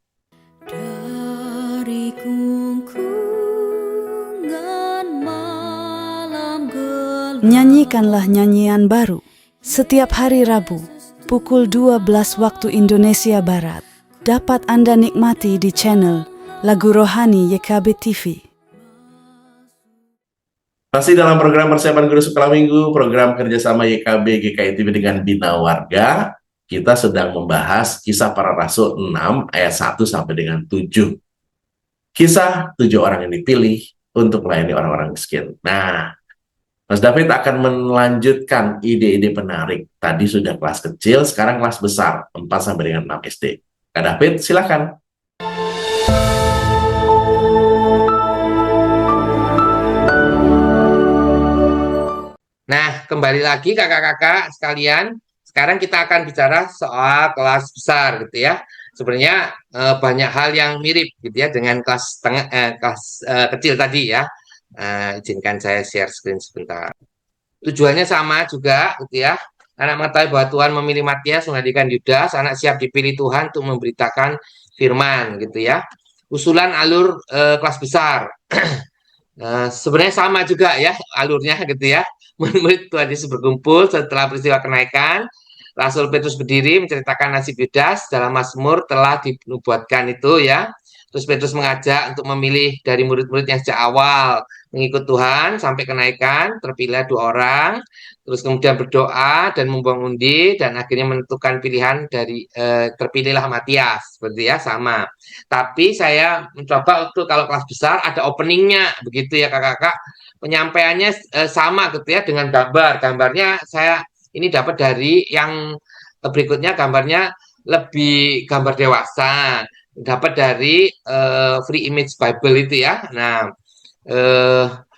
F: Dari gungkungan malam gelap.
D: Nyanyikanlah nyanyian baru setiap hari Rabu pukul 12 waktu Indonesia Barat. Dapat Anda nikmati di channel Lagu Rohani YKB TV.
A: Masih dalam program persiapan guru sekolah minggu, program kerjasama YKB GKI TV dengan Bina Warga, kita sedang membahas kisah para rasul 6 ayat 1 sampai dengan 7. Kisah 7 orang yang dipilih untuk melayani orang-orang miskin. Nah, Mas David akan melanjutkan ide-ide penarik. Tadi sudah kelas kecil, sekarang kelas besar, 4 sampai dengan 6 SD. Kak David, silakan.
E: Nah, kembali lagi kakak-kakak sekalian. Sekarang kita akan bicara soal kelas besar gitu ya. Sebenarnya banyak hal yang mirip gitu ya dengan kelas kecil tadi ya. Izinkan saya share screen sebentar. Tujuannya sama juga gitu ya. Anak mengetahui bahwa Tuhan memilih Matias menghadirkan Yudas, anak siap dipilih Tuhan untuk memberitakan firman gitu ya. Usulan alur kelas besar. Sebenarnya sama juga ya alurnya gitu ya. Murid-murid Tuhan Yesus berkumpul setelah peristiwa kenaikan. Rasul Petrus berdiri menceritakan nasib Yudas dalam Mazmur telah dinubuatkan itu ya. Terus Petrus mengajak untuk memilih dari murid-murid yang sejak awal mengikut Tuhan sampai kenaikan, terpilih 2 orang, terus kemudian berdoa dan membuang undi dan akhirnya menentukan pilihan dari terpilihlah Matias, seperti ya sama. Tapi saya mencoba untuk kalau kelas besar ada openingnya begitu ya kakak-kakak. Penyampaiannya sama gitu ya dengan gambar. Gambarnya saya ini dapat dari yang berikutnya gambarnya lebih gambar dewasa. Dapat dari Free Image Bible itu ya. Nah,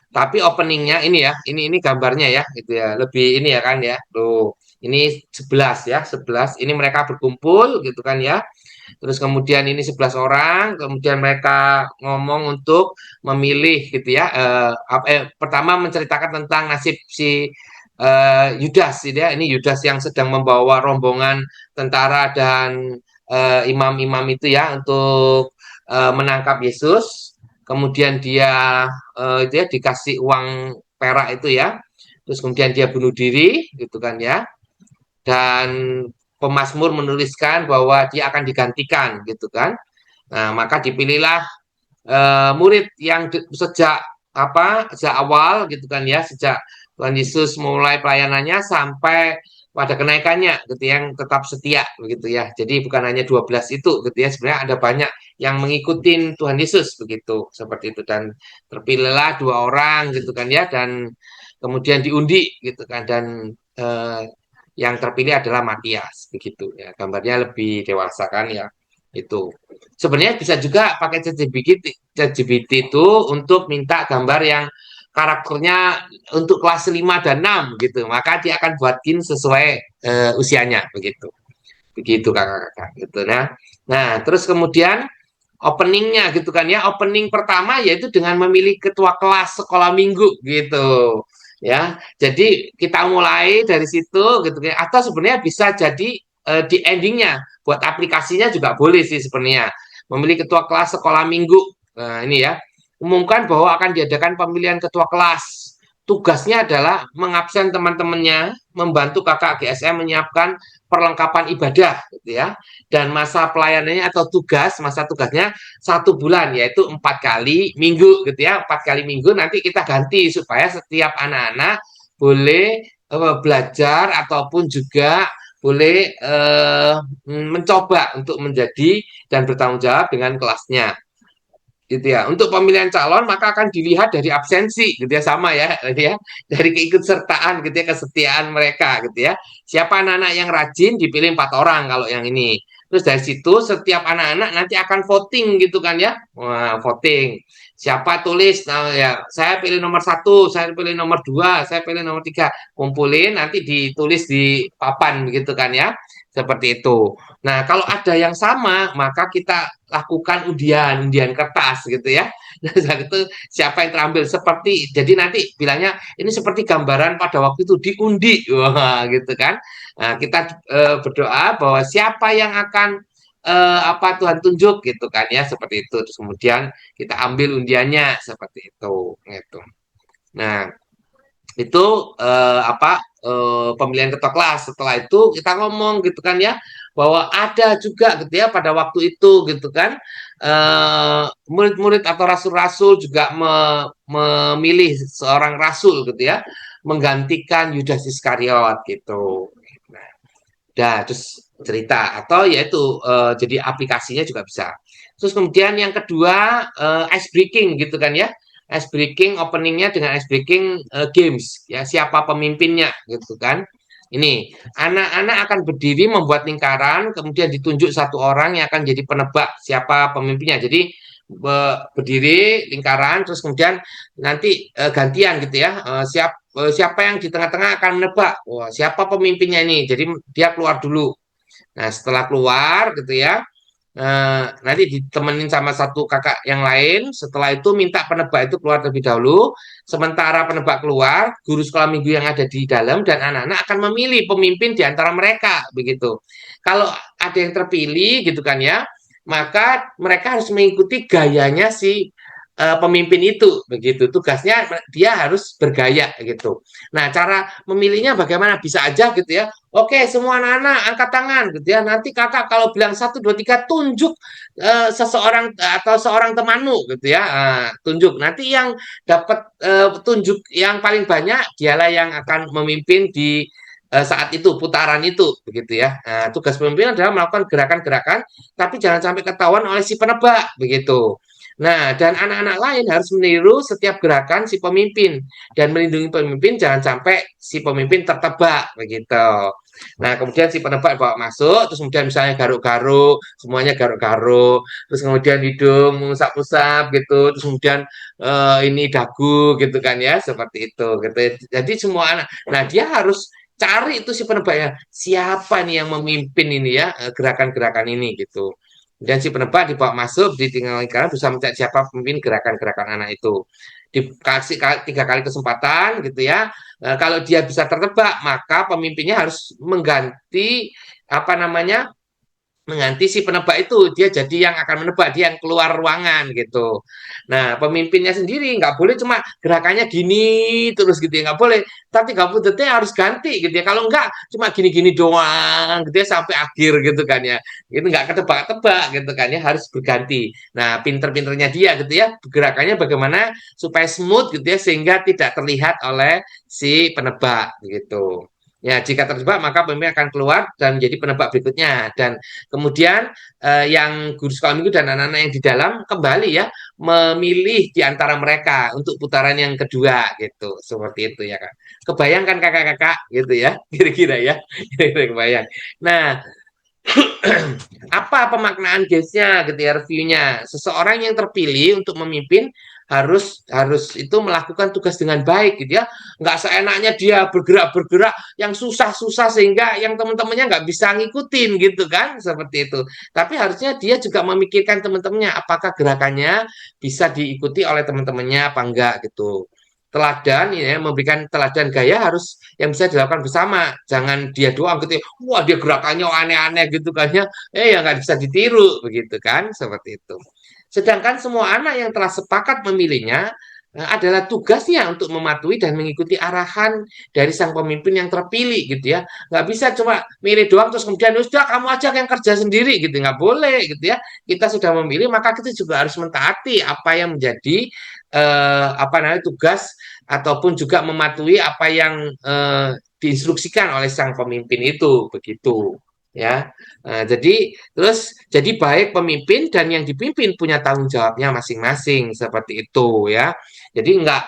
E: tapi openingnya ini ya, ini gambarnya ya, gitu ya. Lebih ini ya kan ya. Tuh, ini 11 ya, 11. Ini mereka berkumpul gitu kan ya. Terus kemudian ini 11 orang, kemudian mereka ngomong untuk memilih gitu ya. Pertama menceritakan tentang nasib si Yudas gitu ya. Ini Yudas yang sedang membawa rombongan tentara dan imam-imam itu ya untuk menangkap Yesus. Kemudian dia itu ya dikasih uang perak itu ya. Terus kemudian dia bunuh diri gitu kan ya. Dan pemazmur menuliskan bahwa dia akan digantikan gitu kan. Nah, maka dipilihlah murid yang sejak awal gitu kan ya, sejak Tuhan Yesus mulai pelayanannya sampai pada kenaikannya gitu yang tetap setia begitu ya. Jadi bukan hanya 12 itu gitu ya, sebenarnya ada banyak yang mengikuti Tuhan Yesus begitu seperti itu dan terpilihlah 2 orang gitu kan ya dan kemudian diundi gitu kan dan yang terpilih adalah Matias begitu ya. Gambarnya lebih dewasa kan ya. Itu. Sebenarnya bisa juga pakai ChatGPT itu untuk minta gambar yang karakternya untuk kelas 5 dan 6 gitu. Maka dia akan buatin sesuai usianya begitu. Begitu kakak-kakak gitu. Nah, terus kemudian openingnya gitu kan ya. Opening pertama yaitu dengan memilih ketua kelas sekolah minggu gitu. Ya. Jadi kita mulai dari situ gitu kan. Atau sebenarnya bisa jadi di endingnya buat aplikasinya juga boleh sih sebenarnya memilih ketua kelas sekolah minggu. Nah ini ya umumkan bahwa akan diadakan pemilihan ketua kelas. Tugasnya adalah mengabsen teman-temannya, membantu kakak GSM menyiapkan perlengkapan ibadah, gitu ya. Dan masa pelayanannya atau masa tugasnya 1 bulan, yaitu 4 kali minggu, gitu ya. 4 kali minggu nanti kita ganti supaya setiap anak-anak boleh belajar ataupun juga boleh mencoba untuk menjadi dan bertanggung jawab dengan kelasnya. gitu ya. Untuk pemilihan calon maka akan dilihat dari absensi gitu ya, sama ya gitu ya. Dari keikutsertaan gitu ya, kesetiaan mereka gitu ya. Siapa anak-anak yang rajin dipilih 4 orang kalau yang ini. Terus dari situ setiap anak-anak nanti akan voting gitu kan ya. Wah, voting. Siapa tulis, nah ya saya pilih nomor 1, saya pilih nomor 2, saya pilih nomor 3. Kumpulin nanti ditulis di papan begitu kan ya. Seperti itu. Nah, kalau ada yang sama, maka kita lakukan undian kertas gitu ya. Nah, saat itu siapa yang terambil seperti, jadi nanti bilangnya ini seperti gambaran pada waktu itu diundi, wah gitu kan. Nah, kita berdoa bahwa siapa yang akan apa Tuhan tunjuk gitu kan ya, seperti itu. Terus kemudian kita ambil undiannya seperti itu, gitu. Nah, itu apa pemilihan ketua kelas. Setelah itu kita ngomong gitu kan ya, bahwa ada juga gitu ya pada waktu itu gitu kan murid-murid atau rasul-rasul juga memilih seorang rasul gitu ya, menggantikan Yudas Iskariot gitu. Nah, dah terus cerita atau yaitu jadi aplikasinya juga bisa. Terus kemudian yang kedua ice breaking gitu kan ya. Ice breaking openingnya dengan ice breaking games ya, siapa pemimpinnya gitu kan. Ini anak-anak akan berdiri membuat lingkaran, kemudian ditunjuk satu orang yang akan jadi penebak siapa pemimpinnya. Jadi berdiri lingkaran, terus kemudian nanti gantian gitu ya. Siapa yang di tengah-tengah akan menebak, wah, siapa pemimpinnya ini. Jadi dia keluar dulu. Nah, setelah keluar gitu ya, nanti ditemenin sama satu kakak yang lain. Setelah itu minta penebak itu keluar terlebih dahulu. Sementara penebak keluar, guru sekolah minggu yang ada di dalam dan anak-anak akan memilih pemimpin di antara mereka, begitu. Kalau ada yang terpilih gitu kan ya, maka mereka harus mengikuti gayanya si pemimpin itu, begitu. Tugasnya dia harus bergaya gitu. Nah, cara memilihnya bagaimana? Bisa aja gitu ya. Oke, semua anak-anak angkat tangan gitu ya. Nanti kakak kalau bilang 1, 2, 3 tunjuk seseorang atau seorang temanmu gitu ya. Tunjuk. Nanti yang dapat tunjuk yang paling banyak dialah yang akan memimpin di saat itu putaran itu begitu ya. Nah, tugas pemimpin adalah melakukan gerakan-gerakan tapi jangan sampai ketahuan oleh si penebak begitu. Nah, dan anak-anak lain harus meniru setiap gerakan si pemimpin dan melindungi pemimpin jangan sampai si pemimpin tertebak begitu. Nah, kemudian si penebak bawa masuk, terus kemudian misalnya garuk-garuk, semuanya garuk-garuk, terus kemudian hidung mengusap-usap gitu, terus kemudian ini dagu gitu kan ya, seperti itu gitu. Jadi semua anak, nah dia harus cari itu si penebaknya, siapa nih yang memimpin ini ya gerakan-gerakan ini gitu. Dan si penebak dibawa masuk di tinggal lingkaran bisa mencari siapa pemimpin gerakan-gerakan anak itu. Dikasih 3 kali kesempatan gitu ya. Kalau dia bisa tertebak, maka pemimpinnya harus mengganti apa namanya mengganti si penebak itu, dia jadi yang akan menebak, dia yang keluar ruangan gitu. Nah, pemimpinnya sendiri nggak boleh cuma gerakannya gini terus gitu ya, nggak boleh. Tapi 30 detik harus ganti gitu ya. Kalau nggak cuma gini-gini doang gitu ya sampai akhir gitu kan ya. Itu nggak ketebak-tebak gitu kan ya, harus berganti. Nah, pinter-pinternya dia gitu ya, gerakannya bagaimana supaya smooth gitu ya sehingga tidak terlihat oleh si penebak gitu. Ya, jika terjebak maka pemimpin akan keluar dan menjadi penebak berikutnya. Dan kemudian yang guru sekolah minggu dan anak-anak yang di dalam kembali ya memilih di antara mereka untuk putaran yang kedua gitu. Seperti itu ya Kak. Kebayangkan kakak-kakak gitu ya, kira-kira ya. Kira-kira kebayang. Nah, apa pemaknaan gamesnya gitu ya, reviewnya. Seseorang yang terpilih untuk memimpin harus harus itu melakukan tugas dengan baik gitu ya, nggak seenaknya dia bergerak-bergerak yang susah-susah sehingga yang teman-temannya nggak bisa ngikutin gitu kan, seperti itu. Tapi harusnya dia juga memikirkan teman-temannya apakah gerakannya bisa diikuti oleh teman-temannya apa enggak gitu. Teladan ya, memberikan teladan gaya harus yang bisa dilakukan bersama, jangan dia doang gitu ya. Wah, dia gerakannya aneh-aneh gitu kan ya, ya nggak bisa ditiru begitu kan, seperti itu. Sedangkan semua anak yang telah sepakat memilihnya adalah tugasnya untuk mematuhi dan mengikuti arahan dari sang pemimpin yang terpilih gitu ya. Nggak bisa cuma milih doang terus kemudian sudah kamu aja yang kerja sendiri gitu, nggak boleh gitu ya. Kita sudah memilih maka kita juga harus mentaati apa yang menjadi apa namanya tugas ataupun juga mematuhi apa yang diinstruksikan oleh sang pemimpin itu begitu. ya. Jadi terus jadi baik pemimpin dan yang dipimpin punya tanggung jawabnya masing-masing seperti itu ya. Jadi enggak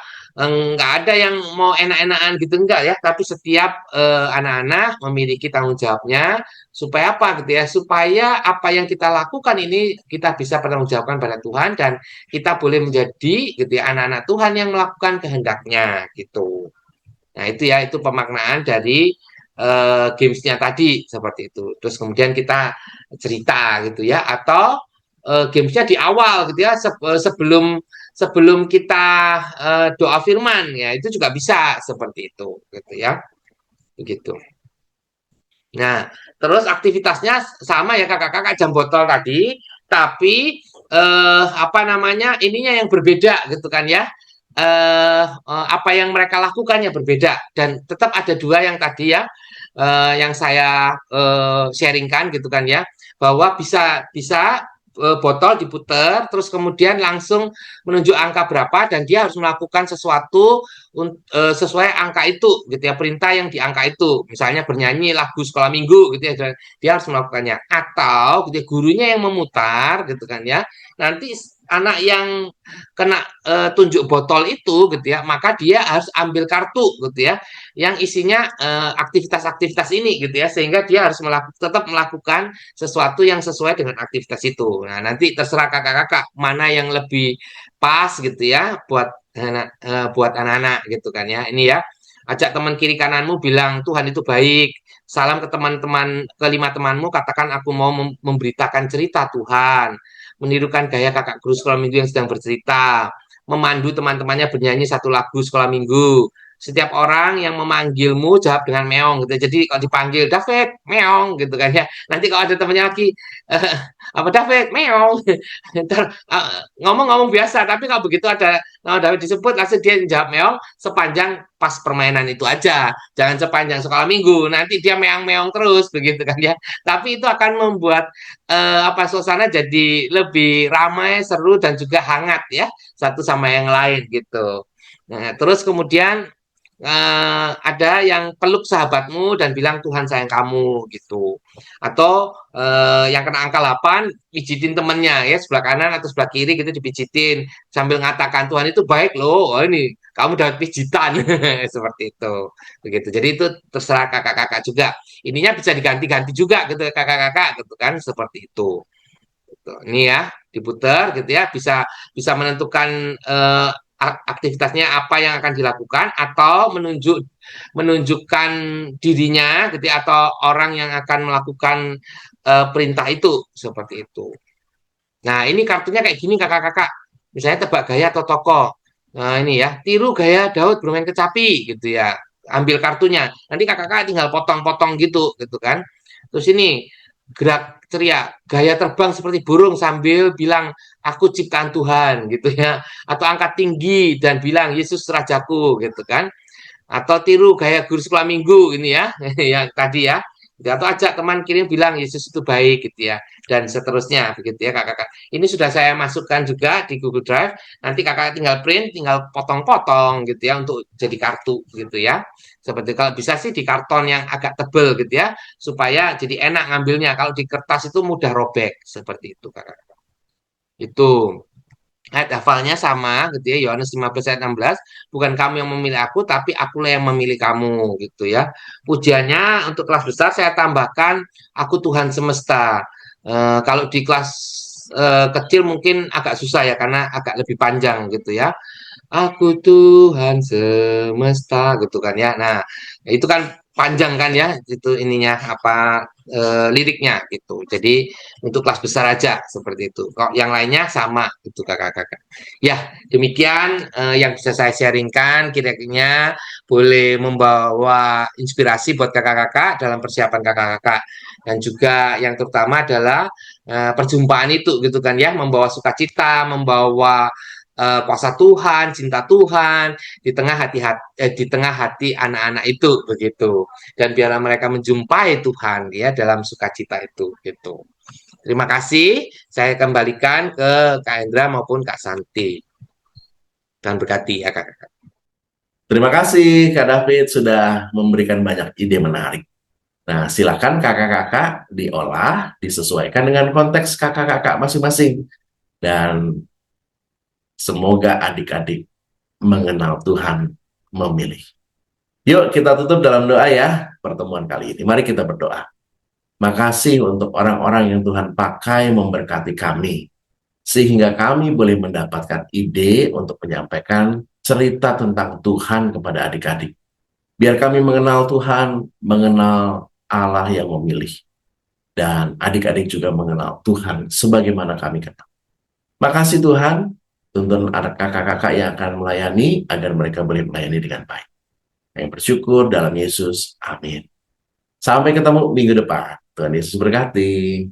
E: ada yang mau enak-enakan gitu enggak ya, tapi setiap anak-anak memiliki tanggung jawabnya supaya apa gitu ya, supaya apa yang kita lakukan ini kita bisa pertanggungjawabkan pada Tuhan dan kita boleh menjadi gitu ya anak-anak Tuhan yang melakukan kehendaknya gitu. Nah, itu ya, itu pemaknaan dari gamesnya tadi seperti itu. Terus kemudian kita cerita gitu ya, atau gamesnya di awal gitu ya, sebelum sebelum kita doa firman ya, itu juga bisa seperti itu gitu ya, begitu. Nah, terus aktivitasnya sama ya kakak-kakak jam botol tadi, tapi apa namanya ininya yang berbeda gitu kan ya. Apa yang mereka lakukan yang berbeda dan tetap ada dua yang tadi ya, yang saya sharingkan gitu kan ya, bahwa bisa bisa botol diputer terus kemudian langsung menunjuk angka berapa dan dia harus melakukan sesuatu sesuai angka itu gitu ya, perintah yang di angka itu, misalnya bernyanyi lagu sekolah minggu gitu ya, dan dia harus melakukannya, atau gitu ya, gurunya yang memutar gitu kan ya, nanti anak yang kena tunjuk botol itu gitu ya, maka dia harus ambil kartu gitu ya yang isinya aktivitas-aktivitas ini gitu ya, sehingga dia harus tetap melakukan sesuatu yang sesuai dengan aktivitas itu. Nah, nanti terserah kakak-kakak mana yang lebih pas gitu ya buat anak-anak gitu kan ya. Ini ya, ajak teman kiri kananmu bilang Tuhan itu baik. Salam ke teman-teman, kelima temanmu, katakan aku mau memberitakan cerita Tuhan. Menirukan gaya kakak guru sekolah minggu yang sedang bercerita. Memandu teman-temannya bernyanyi satu lagu sekolah minggu. Setiap orang yang memanggilmu jawab dengan meong gitu. Jadi kalau dipanggil David, meong gitu kan ya. Nanti kalau ada temannya lagi eh, apa David, meong. Ntar ngomong-ngomong biasa, tapi kalau begitu ada nama David disebut, langsung dia jawab meong sepanjang pas permainan itu aja. Jangan sepanjang sekolah minggu. Nanti dia meong-meong terus begitu kan ya. Tapi itu akan membuat apa suasana jadi lebih ramai, seru dan juga hangat ya satu sama yang lain gitu. Nah, terus kemudian ada yang peluk sahabatmu dan bilang Tuhan sayang kamu gitu. Atau yang kena angka 8 pijitin temennya ya, sebelah kanan atau sebelah kiri gitu dipijitin sambil ngatakan Tuhan itu baik loh. Oh, ini kamu dapat pijitan seperti itu. Begitu. Jadi itu terserah kakak-kakak juga. Ininya bisa diganti-ganti juga gitu kakak-kakak gitu kan, seperti itu. Gitu. Ini ya diputar gitu ya, bisa bisa menentukan aktivitasnya apa yang akan dilakukan atau menunjukkan dirinya gitu ya, atau orang yang akan melakukan perintah itu seperti itu. Nah, ini kartunya kayak gini kakak-kakak. Misalnya tebak gaya atau tokoh. Nah, ini ya, tiru gaya Daud bermain kecapi gitu ya. Ambil kartunya. Nanti kakak-kakak tinggal potong-potong gitu gitu kan. Terus ini gerak ceria, gaya terbang seperti burung sambil bilang aku ciptaan Tuhan gitu ya. Atau angkat tinggi dan bilang Yesus rajaku gitu kan. Atau tiru gaya guru sekolah minggu ini ya, yang tadi ya. Atau ajak teman kirim bilang Yesus itu baik gitu ya, dan seterusnya begitu ya kakak-kakak. Ini sudah saya masukkan juga di Google Drive. Nanti kakak tinggal print, tinggal potong-potong gitu ya untuk jadi kartu gitu ya. Seperti kalau bisa sih di karton yang agak tebel gitu ya, supaya jadi enak ngambilnya. Kalau di kertas itu mudah robek seperti itu kakak-kakak. Itu. Ayat hafalnya sama gitu ya, Yohanes 15 ayat 16, bukan kamu yang memilih aku tapi akulah yang memilih kamu gitu ya. Pujiannya untuk kelas besar saya tambahkan aku Tuhan semesta. Kalau di kelas kecil mungkin agak susah ya karena agak lebih panjang gitu ya. Aku Tuhan semesta gitu kan ya. Nah, itu kan panjang kan ya itu ininya apa liriknya gitu. Jadi untuk kelas besar aja seperti itu. Kok yang lainnya sama gitu kakak-kakak. Ya, demikian yang bisa saya sharingkan, kira-kira boleh membawa inspirasi buat kakak-kakak dalam persiapan kakak-kakak, dan juga yang terutama adalah perjumpaan itu gitu kan ya, membawa sukacita, membawa kuasa Tuhan, cinta Tuhan di tengah hati anak-anak itu begitu. Dan biarlah mereka menjumpai Tuhan ya dalam sukacita itu gitu. Terima kasih. Saya kembalikan ke Kak Endra maupun Kak Santi. Dan berkati ya Kak.
A: Terima kasih Kak David sudah memberikan banyak ide menarik. Nah, silakan kakak-kakak diolah, disesuaikan dengan konteks kakak-kakak masing-masing. Dan semoga adik-adik mengenal Tuhan, memilih. Yuk kita tutup dalam doa ya pertemuan kali ini. Mari kita berdoa. Makasih untuk orang-orang yang Tuhan pakai memberkati kami, sehingga kami boleh mendapatkan ide untuk menyampaikan cerita tentang Tuhan kepada adik-adik. Biar kami mengenal Tuhan, mengenal Allah yang memilih. Dan adik-adik juga mengenal Tuhan sebagaimana kami kenal. Makasih Tuhan, tuntun anak kakak-kakak yang akan melayani, agar mereka boleh melayani dengan baik. Yang bersyukur dalam Yesus, amin. Sampai ketemu minggu depan. Tuhan Yesus berkati.